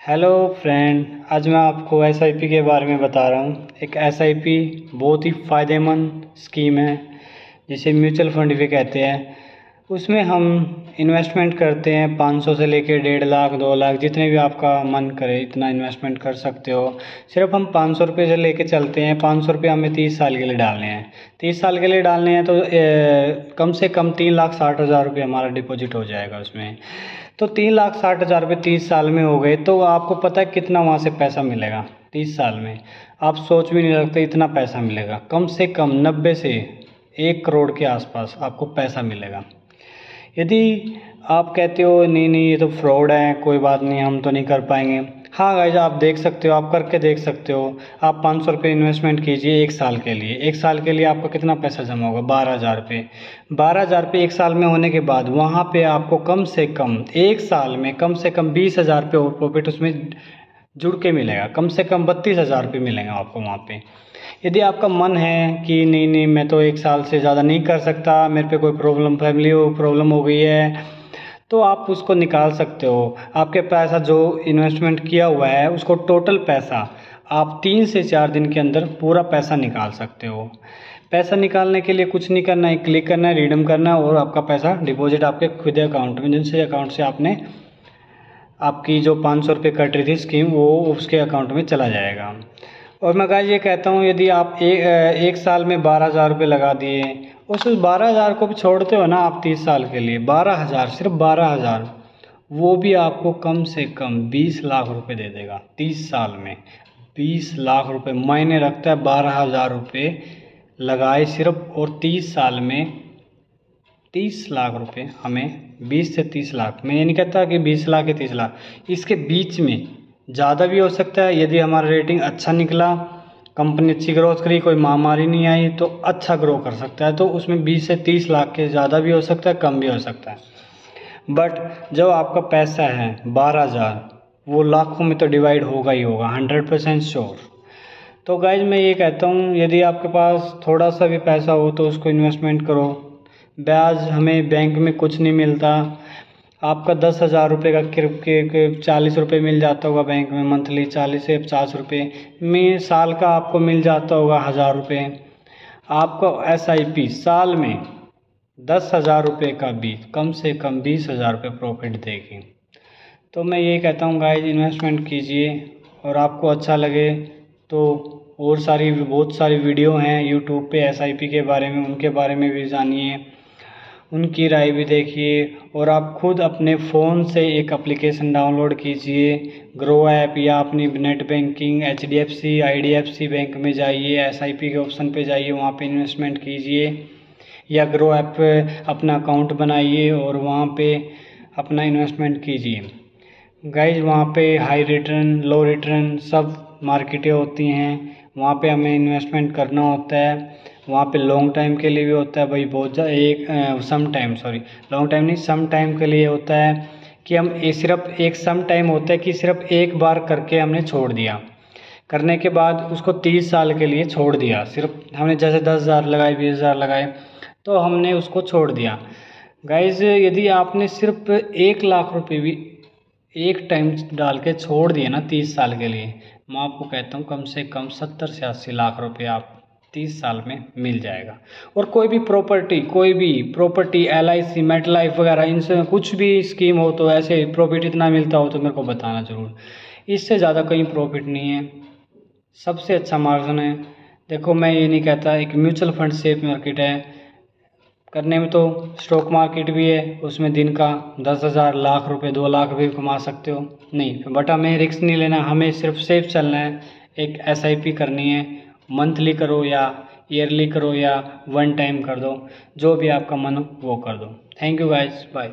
Hello friend, आज मैं आपको एसआईपी के बारे में बता रहा हूँ। एक एसआईपी बहुत ही फ़ायदेमंद स्कीम है जिसे म्यूचुअल फंड भी कहते हैं। उसमें हम इन्वेस्टमेंट करते हैं 500 से लेकर 1.5 लाख 2 लाख, जितने भी आपका मन करे इतना इन्वेस्टमेंट कर सकते हो। सिर्फ हम 500 रुपये से लेके चलते हैं। 500 रुपये हमें 30 साल के लिए डालने हैं। 30 साल के लिए डालने हैं तो कम से कम 3,60,000 रुपये हमारा डिपॉजिट हो जाएगा उसमें। तो 3,60,000 रुपये 30 साल में हो गए, तो आपको पता है कितना वहाँ से पैसा मिलेगा 30 साल में। आप सोच भी नहीं सकते इतना पैसा मिलेगा। कम से कम 90 से 1 करोड़ के आसपास आपको पैसा मिलेगा। यदि आप कहते हो नहीं नहीं ये तो फ्रॉड है, कोई बात नहीं, हम तो नहीं कर पाएंगे। हाँ गाइज, आप देख सकते हो, आप करके देख सकते हो। आप 500 रुपये इन्वेस्टमेंट कीजिए 1 साल के लिए। 1 साल के लिए आपका कितना पैसा जमा होगा? 12,000 रुपये। 12,000 रुपये 1 साल में होने के बाद वहाँ पे आपको कम से कम 1 साल में कम से कम 20,000 रुपये और प्रॉफिट उसमें जुड़ के मिलेगा। कम से कम 32,000 रुपये मिलेंगे आपको वहाँ पे। यदि आपका मन है कि नहीं नहीं मैं तो 1 साल से ज़्यादा नहीं कर सकता, मेरे पे कोई फैमिली प्रॉब्लम हो गई है, तो आप उसको निकाल सकते हो। आपके पैसा जो इन्वेस्टमेंट किया हुआ है उसको टोटल पैसा आप 3 से 4 दिन के अंदर पूरा पैसा निकाल सकते हो। पैसा निकालने के लिए कुछ नहीं करना है, क्लिक करना है, रिडीम करना है और आपका पैसा डिपॉजिट आपके खुद अकाउंट में, जिनसे अकाउंट से आपने आपकी जो 500 रुपये कट रही थी स्कीम वो उसके अकाउंट में चला जाएगा। और मैं गाइस ये कहता हूँ, यदि आप एक साल में 12,000 रुपये लगा दिए, उस 12,000 को भी छोड़ते हो ना आप 30 साल के लिए, 12,000, सिर्फ 12,000, वो भी आपको कम से कम 20 लाख रुपए दे देगा 30 साल में। 20 लाख रुपए मायने रखता है। 12,000 रुपये लगाए सिर्फ, और 30 साल में 30 लाख रुपए हमें, 20 से 30 लाख। मैं ये नहीं कहता कि 20 लाख या 30 लाख, इसके बीच में ज़्यादा भी हो सकता है। यदि हमारा रेटिंग अच्छा निकला, कंपनी अच्छी ग्रोथ करी, कोई महामारी नहीं आई, तो अच्छा ग्रो कर सकता है। तो उसमें 20 से 30 लाख के ज़्यादा भी हो सकता है, कम भी हो सकता है। बट जो आपका पैसा है 12,000, वो लाखों में तो डिवाइड होगा ही होगा, 100% श्योर। तो गाइज मैं ये कहता हूँ, यदि आपके पास थोड़ा सा भी पैसा हो तो उसको इन्वेस्टमेंट करो। ब्याज हमें बैंक में कुछ नहीं मिलता। आपका 10,000 रुपये का 40 रुपये मिल जाता होगा बैंक में मंथली, 40 से 50 रुपये में। साल का आपको मिल जाता होगा 1,000 रुपये। आपको एसआईपी साल में 10,000 रुपये का भी कम से कम 20,000 रुपये प्रॉफिट देगी। तो मैं ये कहता हूँ गाइज, इन्वेस्टमेंट कीजिए। और आपको अच्छा लगे तो और बहुत सारी वीडियो हैं यूट्यूब पे एसआईपी के बारे में, उनके बारे में भी जानिए, उनकी राय भी देखिए। और आप खुद अपने फ़ोन से एक एप्लीकेशन डाउनलोड कीजिए, ग्रो ऐप, या अपनी net banking HDFC IDFC bank में जाइए, एसआईपी के ऑप्शन पे जाइए, वहाँ पे इन्वेस्टमेंट कीजिए, या ग्रो ऐप पे अपना अकाउंट बनाइए और वहाँ पे अपना इन्वेस्टमेंट कीजिए। गाइज वहाँ पे हाई रिटर्न, लो रिटर्न सब मार्केटें होती हैं, वहाँ पे हमें इन्वेस्टमेंट करना होता है। वहाँ पे लॉन्ग टाइम के लिए भी होता है भाई, बहुत लॉन्ग टाइम नहीं, सम टाइम के लिए होता है कि हम सिर्फ एक सम टाइम होता है कि सिर्फ एक बार करके हमने छोड़ दिया, करने के बाद उसको 30 साल के लिए छोड़ दिया। सिर्फ हमने जैसे 10,000 लगाए, 20,000 लगाए, तो हमने उसको छोड़ दिया। गाइज यदि आपने सिर्फ 1 लाख रुपये भी एक टाइम डाल के छोड़ दिए ना 30 साल के लिए, मैं आपको कहता हूँ कम से कम 70 से 80 लाख रुपए आप 30 साल में मिल जाएगा। और कोई भी प्रॉपर्टी LIC, मेट लाइफ वगैरह, इनसे कुछ भी स्कीम हो तो ऐसे प्रॉफिट इतना मिलता हो तो मेरे को बताना ज़रूर। इससे ज़्यादा कहीं प्रॉफिट नहीं है, सबसे अच्छा मार्जिन है। देखो मैं ये नहीं कहता, एक म्यूचुअल फंड सेफ मार्केट है करने में, तो स्टॉक मार्केट भी है, उसमें दिन का 10,000 लाख रुपए 2 लाख भी कमा सकते हो। नहीं, बट हमें रिस्क नहीं लेना, हमें सिर्फ सेफ चलना है। एक SIP करनी है, मंथली करो या ईयरली करो या 1 टाइम कर दो, जो भी आपका मन हो वो कर दो। Thank you guys, bye.